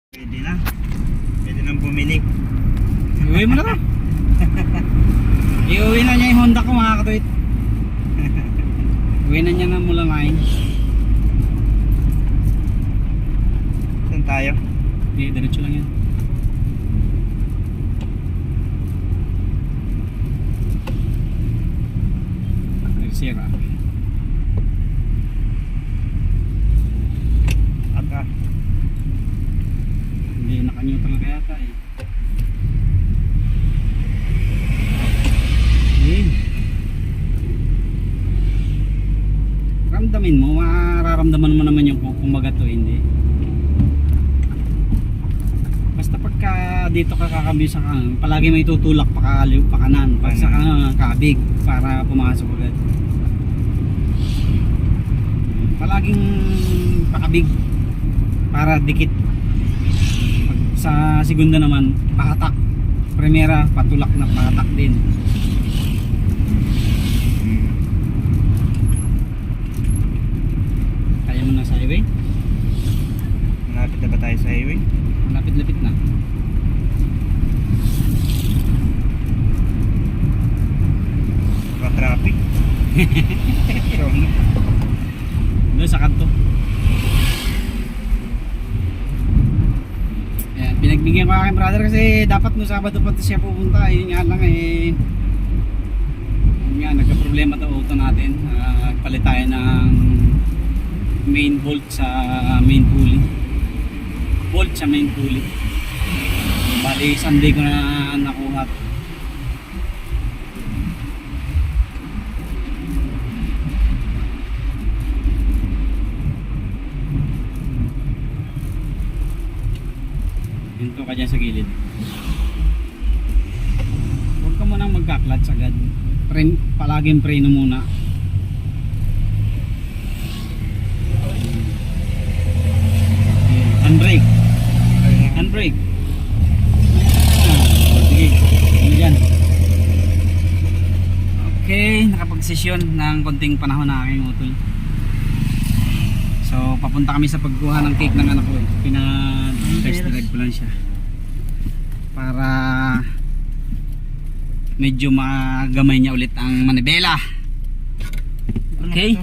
Pwede na. Pwede nang bumili. Iuwi mo na to. Iuwi na niya yung Honda ko, mga katuwit. Iuwi na niya na mula ngayon. Saan tayo? Hindi, diretso lang yan. Sira. Aka. Hindi, naka-neutral ka yata eh. Ramdamin mo, mararamdaman mo naman yung kumaga to, hindi. Basta pagka dito ka kakambyo sa kanan, palagi may tutulak pa kanan, pag sa kabig para pumasok agad. Palaging pakabig para dikit. Pag sa segunda naman, pahatak. Primera, patulak na pahatak din. Kaya mo na sa highway? Malapit na ba tayo sa highway? Lapit-lapit na. Traffic. So, Doon sa kanto. Ayan, pinagbigyan ko aking brother kasi dapat no Sabado pa siya pupunta. Yun nga lang eh. Yun nga, nagka-problema ito auto natin. Palit tayo ng main bolt sa main pulley. Bolt sa main pulley. Bali, Sunday ko na nakuha. Hinto ka dyan sa gilid. Huwag ka munang magka-clutch agad. Palaging preno muna. Handbrake. Handbrake. Sige. Ano dyan? Okay, nakapagsesyon ng konting panahon na aking utol. So, papunta kami sa pagkuha ng cake ng anak ko. Test drive ko lang siya para medyo magamay niya ulit ang manibela. Okay.